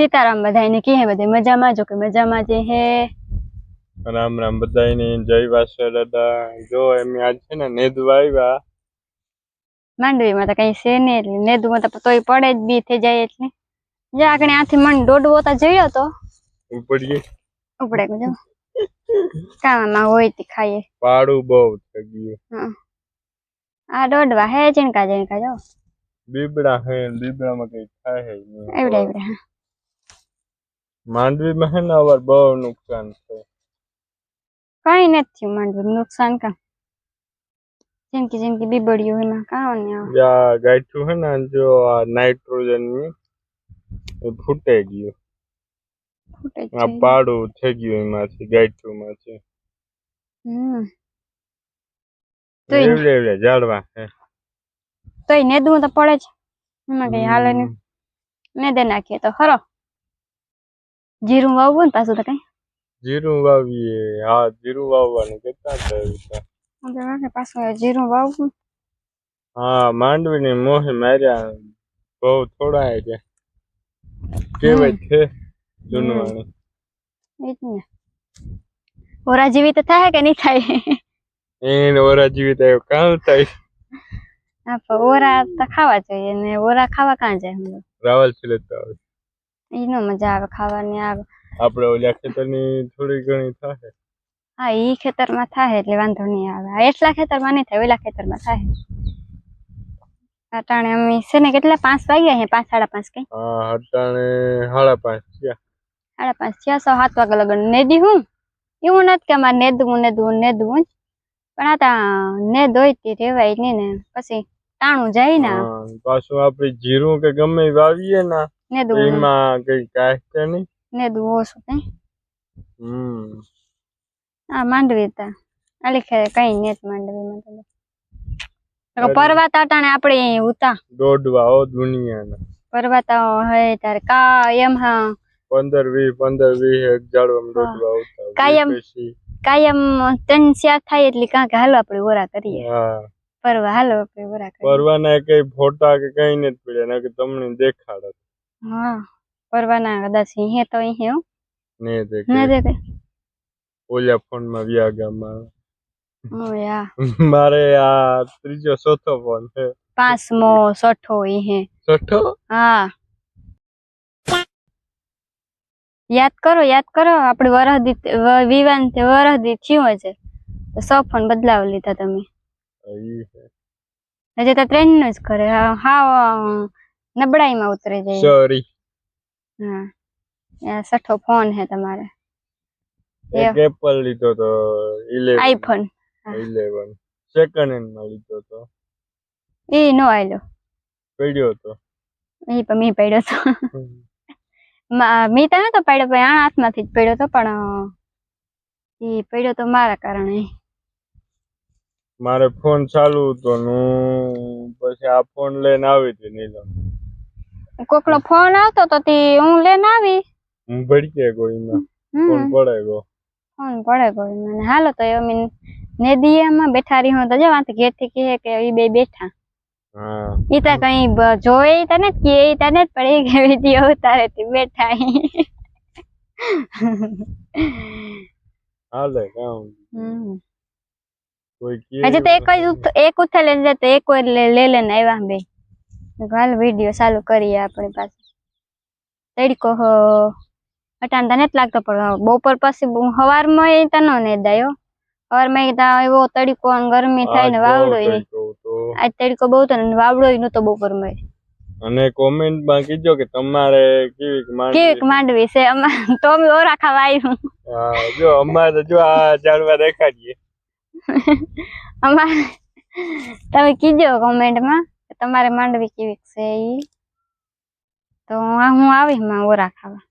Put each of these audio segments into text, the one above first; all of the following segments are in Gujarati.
सीताराम बधाई की है बधाई मजा में जो के मजा में जे है राम राम बधाई ने जय वासुदेव दादा जो एम आज छे ने नेदवा आव्या मांडवी में तो कई से ने नेदु में तो तोय पड़े ज बी थे जाय એટલે જે આકણે આથી મન દોડવો તો જયો તો ઉપડી ઉપડે જો કામમાં હોય તી ખાઈએ પાડું બહુ થઈ ગયું હા આ દોડવા હે ચિણકા જો બીબડા હે બીબડા માં કઈ થાય હે નહીં એવડે એવડે માંડવી में है ना अवर બહુ नुकसान છે કઈ નથી માંડવી નુકસાન કા जिनकी बीबड़ियों है ना कहाँ ने या गाइठू है ना जो नाइट्रोजन में फूटे गयो आ पाड़ू થઈ ગયું એમાંથી ગાઈઠું માંથી તો એવડે ઝાડવા હે તોય નેદવું તો પડે જ એમાં કઈ હાલે ને નેદે નાખીએ તો ખરો જીરું વાવવું ને પાછું તો કઈ જીરું વાવીએ હા જીરું વાવવાનું કેટલા છે પાછું જીરું વાવવું हाँ मांडवी ने मोहे मार्या बहुत थोड़ा है जे केवे थे जुनवाणी इतने ओरा जीवित था है कि नहीं था इन ओरा जीवित है कहाँ था आप ओरा तो खावा चाहिए ने ओरा खावा कहाँ जाए हम लोग रावल से लेता है इनो मजा आवे खावा ने आवे આપણે ઓલા ખેતરની થોડી ઘણી થાય હા ઈ ખેતરમાં થાય એટલે વાંધો નહીં આવે એટલા ખેતરમાં નહીં થાય ઓલા ખેતરમાં થાય અટાણે અમે છે ને કેટલા 5 વાગ્યા હે 5 5:30 કઈ હા અટાણે 5:30 થયા 5:30 થયા 7 વાગે લગન નેદી હું એવું નથી કે અમારે નેદવું પણ આ તા નેદ હોય તે રેવાય નહીં ને પછી તાણું જાય ને પાછું આપણે જીરું કે ગમે વાવીએ ને નેદવું એમાં કઈ કાય કે નહીં નેદવું ઓછું કઈ આ માંડવી તા આલી કઈ નેત માંડવીમાં તો પરવાત આટાણે આપણે ઉતા દોડવા ઓ દુનિયાના પરવાત હે તારે કાયમ હા 15-20 એક ઝાડવામાં દોડવા આવતા કાયમ 3-4 થાય એટલે કાંક હાલો આપણે ઓરા કરીએ હા પરવા હાલો આપણે ઓરા કરીએ પરવાના કઈ ફોટા કે કઈ નથી પડ્યા ના કે તમને દેખાડત હા પરવાના કદાચ હે તો હે ને દેખે ઓલા ફોન માં વ્યાગામાં ઓ યા મારે આ ત્રીજો ચોથો ફોન છે પાંચમો છઠ્ઠો હે છઠ્ઠો હા याद करो આપણે વરહદી વિવાન તે વરહદી થયું છે તો 100 ફોન બદલાવ લીધા તમે હજી તો ટ્રેન નો જ કરે હા નબળાઈમાં ઉતરી જાય સોરી હા આ 6 ફોન હે તમારે એક એપલ લીધો તો 11 આઈફોન 11 સેકન્ડ હેન્ડ માં લીધો તો એ નો આયલો પડ્યો તો એ પણ મી પડ્યો તો મી તો નતો પડ્યો પણ આ હાથમાંથી જ પડ્યો તો પણ એ પડ્યો તો મારા કારણે મારે ફોન ચાલુ હતો નું પછી આ ફોન લઈને આવી હતી નીલમ કોકનો ફોન આવતો તો તે હું લઈને આવી હું ભડકે કોઈમાં ફોન પડે ગયો મને હાલો તો અમે નેદીયામાં બેઠા રહી હું તો જો વાંત ઘેરથી કહે કે ઈ બે બેઠા હા ઈ તો કઈ જોઈ તને કે તને પડી ગઈ વિડિયો ઉતારેથી બેઠા હાલે કામ કોઈ કે હજી તો એક ઉથા લઈને જતો એક વાર લે લેને આવ્યા બે હાલ વિડિયો ચાલુ કરીએ આપણી પાસે તડકો અટાણ તને જ લાગતો પણ બપોર પછી સવારમાં એ તનો ને દાયો સવારમાં તા એવો તડકો અને ગરમી થાય ને વાવડો આજ તડકો બહુ તો ને વાવડો નતો બપોરમાં અને કોમેન્ટ માં કીજો કે તમારે કેવી માંડવી છે અમાર તો અમે ઓરા ખાવા આવ્યું હા જો અમારે જો આ ઝાડવા દેખાડીએ અમારે તમે કીજો કોમેન્ટ માં કે તમારે માંડવી કેવી છે ઈ તો હું આવી માં ઓરા ખાવા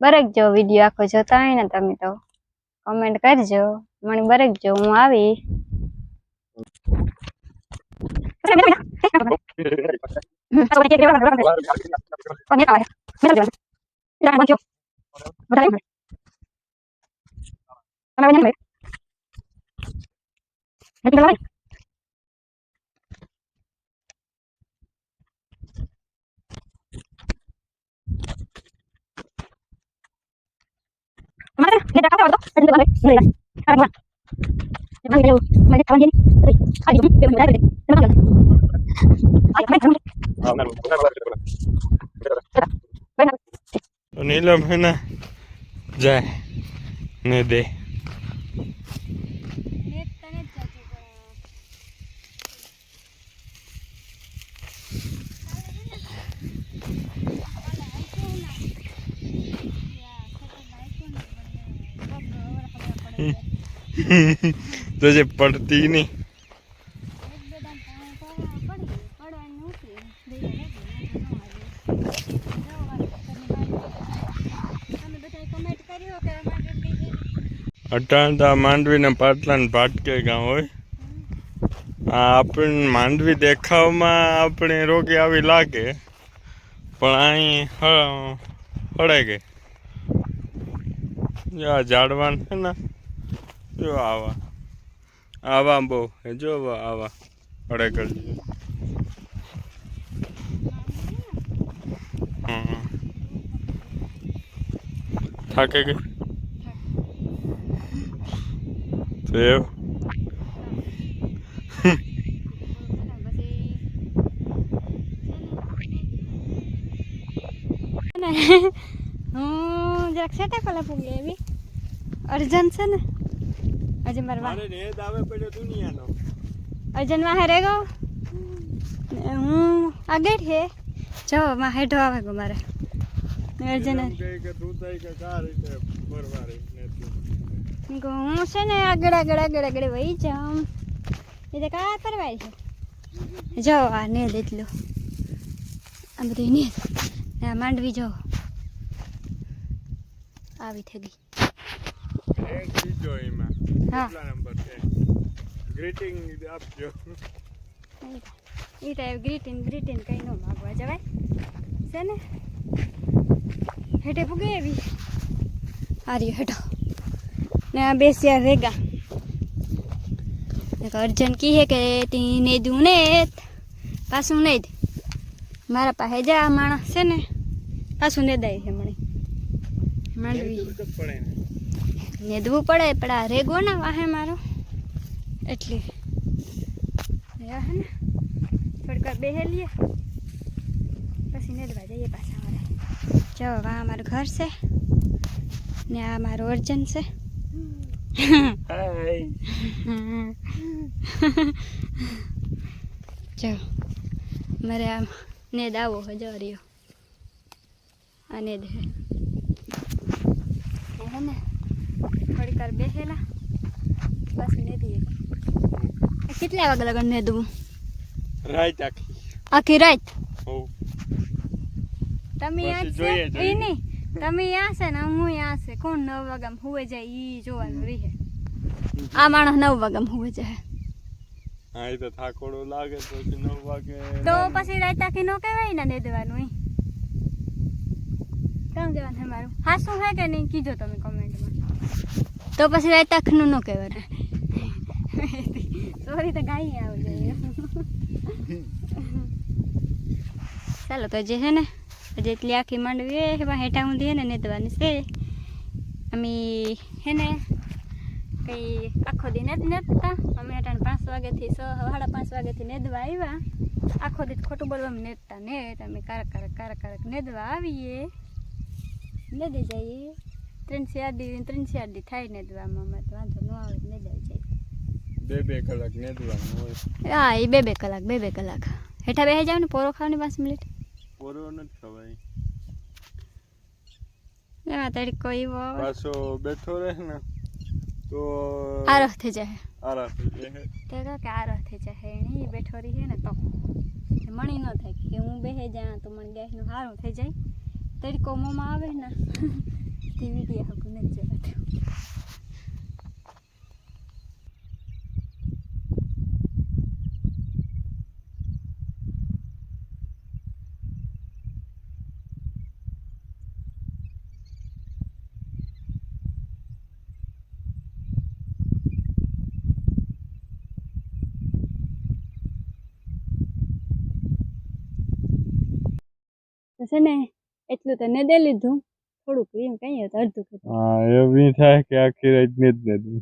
બરકજો વિડિયો આખો જોતા હોય ને તમે તો કમેન્ટ કરજો મને બરકજો હું આવી નીલમ હે ને જાય ને દે તો જે પડતી નહીં અટાણતા માંડવી ને પાટલા ને ભાટકે ગામ હોય આ આપણને માંડવી દેખાવમાં આપણે રોગી આવી લાગે પણ અહીં હળાઈ ગઈ જો આ ઝાડવાન છે ને જો આવા આવા બહુ જો આવા હળે કરી થાકે ગઈ તો એવું હું જરાક સેટા કલા પૂગી એવી અર્જન છે ને આજે મારવા મારે નેદ આવે પડ્યો દુનિયાનો અર્જન માં હેરે ગયો હું આગળ હે જો માં હેઠો આવે ગો મારે અર્જન કે તું તઈ કે કા રીતે પરવારે ને હું છે ને આગળ વહી જાઉં એટલે કા પરવાય છે જો આ ને એટલું આ બધી ને આ માંડવી જો આવી થઈ ગઈ એક બીજો એમાં હા. કેટલા નંબર છે ગ્રીટિંગ આપજો ઈ ટાઈપ ગ્રીટિંગ કઈ નો માગવા જવાય છે ને હેઠે પૂગે એવી આર્યો હેઠો ને આ બેસ્યા ભેગા એક અર્જન કહે કે તી ને દઉં ને પાછું નહીં દે મારા પાસે જા માણસ છે ને પાછું ને દાય છે મને માંડવી પડે ને નેદવું પડે પણ આ રેગો ના વાહે મારો એટલે હે ને થોડીક વાર બેહેલીએ પછી નેદવા જઈએ પાછા અમારે જો વા અમારું ઘર છે ને આ મારું અર્જન છે હાય જો મારે આમ નેદ આવો હજો રહ્યો આ નેદ હે ને થોડીક વાર બેસેલા પાછું નેદીએ કેટલા વાગે લગન નેદવું રાઈટ આખી રાત હો તમે યાદ છે જોઈએ, જોઈએ. એ નહીં તમે યા છે ને હું યા છે કોણ 9 વાગ્યામાં હુવે જાય ઈ જોવાનું રહે આ માણસ 9 વાગ્યામાં હુવે જાય હા એ તો થાકોડો લાગે પછી 9 વાગે તો પછી રાત આખી નો કહેવાય ને નેદવાનું ઈ કેમ જવાનું છે મારું હા શું હે કે નહીં કીધો તમે કોમેન્ટમાં તો પછી રાત આખનું ન કહેવાનું સોરી તો ગાઈ આવી જાય ચાલો તો જે છે ને જેટલી આખી માંડવી એમાં હેઠા ઊંધી હે ને નેદવાની છે અમે હે ને કંઈ આખો દી નેદતા અમે હેઠા 5 વાગ્યાથી 5:30 વાગ્યાથી નેદવા આવ્યા આખો દી ખોટું બોલવામાં નેદતા ને અમે કારક નેદવા આવીએ નેદી જઈએ 3-4 દી થાય નેદવામાં અમારે તો વાંધો ન આવે નેદાઈ જાય 2 કલાક નેદવાનું હોય હા એ 2 કલાક હેઠા બેસી જાવ ને પોરો ખાવાની 5 મિનિટ પોરો નથી ખવાય એમાં તડકો એવો આવે પાછો બેઠો રહે ને તો આરહ થઈ જાય આરા થઈ જાય તે કહે કે આરહ થઈ જાય એની બેઠો રહી છે ને તો મણી ન થાય કે હું બેસી જા તો મને ગેસનું સારું થઈ જાય તડકો મોંમાં આવે ને તે વિડીયો હકું નથી જવાતું છે ને એટલું તો ને દે લીધું થોડુંક રહ્યું કઈ તો અડધું ખેતર હા એવી થાય કે આખી રાત ને જ નથી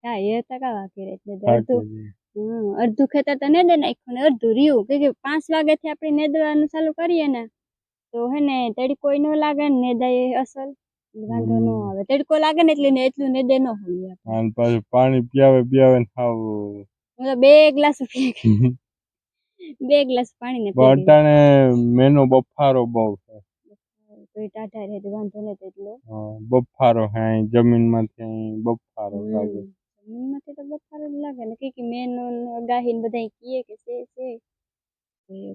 હા એ તો કાવા કરે એટલે અડધું ખેતર તો નેદે નાખ્યું ને અડધું રહ્યું કે 5 વાગ્યાથી આપણે નેદવાનું ચાલુ કરીએ ને તો હે ને તડકો ન લાગે ને નેદાય અસલ વાંધો ન આવે તડકો લાગે ને એટલે એટલું નેદે ન હોય અને પાછું પાણી પીવે ને ખાવ હું તો 2 ગ્લાસ પી ગઈ 2 ગ્લાસ પાણી ને પી ગઈ અટાણે મેનો બફારો બહુ છે તો ટાટા રહે વાંધો ને એટલો બફારો હે જમીન માંથી બફારો લાગે જમીનમાંથી તો બફારો જ લાગે ને કે મેનો ગાહીને બધા કીએ કે છે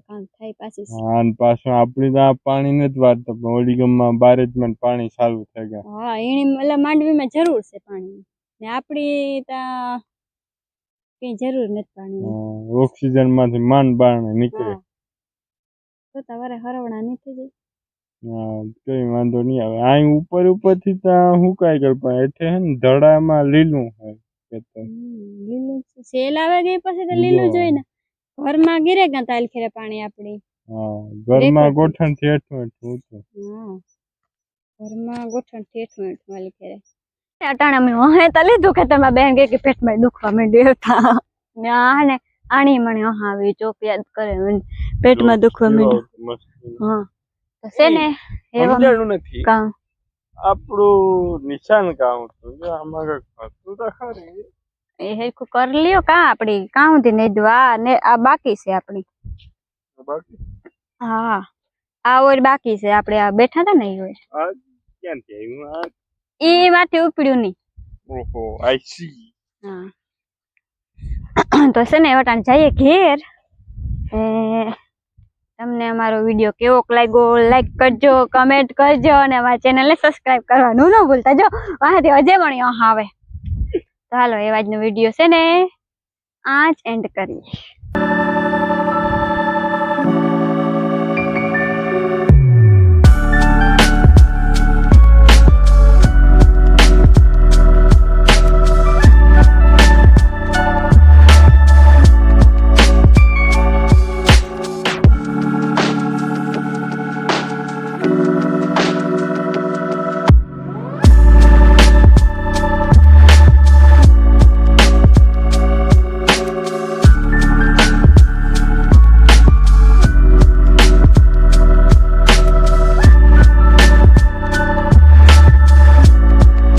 કામ થાય પાછી અને પાછું આપણી તો પાણી નથી વાળતા પણ ઓલી ગામમાં બારેજમાં પાણી ચાલુ થઈ ગયા હા એની એટલે માંડવીમાં જરૂર છે પાણી ને આપણી ત્યાં કઈ જરૂર નથી પાણી ઓક્સિજન માંથી માંડ બાણ નીકળે તો તમારે હરવણા નહીં થઈ જાય કઈ વાંધો નહીં આવે અહીં ઉપર થી હું કાંઈ કર પણ એટલે હે ને ધડામાં લીલું હોય લીલું સેલ આવે ગઈ પછી તો લીલું જોઈ ને ઘરમાં ગીરે ગયા તાલ ખેરે પાણી આપડી ઘરમાં ગોઠણ થી હેઠું ઘરમાં ગોઠણ થી હેઠું વાલી ખેરે અટાણે અમે હે તો લીધું કે તમે બેન કે પેટમાં દુખવા માંડ્યું હતા ને આ ને આણી મણી આવી ચોક યાદ કરે પેટમાં દુખવા માંડ્યું હા તો છે ને સમજાણું નથી કામ આપણું નિશાન કામ હતું જો આમાં હતું તો ખરી એ હેરખું કરી લ્યો કા આપડી કાં સુધી નેદવા ને આ બાકી છે આપડી હા આ ઓર બાકી છે આપણે આ બેઠા હતા ને એ ઓર ક્યાંથી આવ્યું એ માંથી ઉપડ્યું નહીં ઓહો આઈ સી હા તો છે ને વટાણ જઈએ ઘેર તમને અમારો વિડીયો કેવો લાગ્યો લાઈક કરજો કમેન્ટ કરજો અને અમારા ચેનલને સબસ્ક્રાઇબ કરવાનું ન ભૂલતા જો વાંથી હજે પણ આવે તો હાલો એ વાતનો વિડીયો છે ને આ જ એન્ડ કરીએ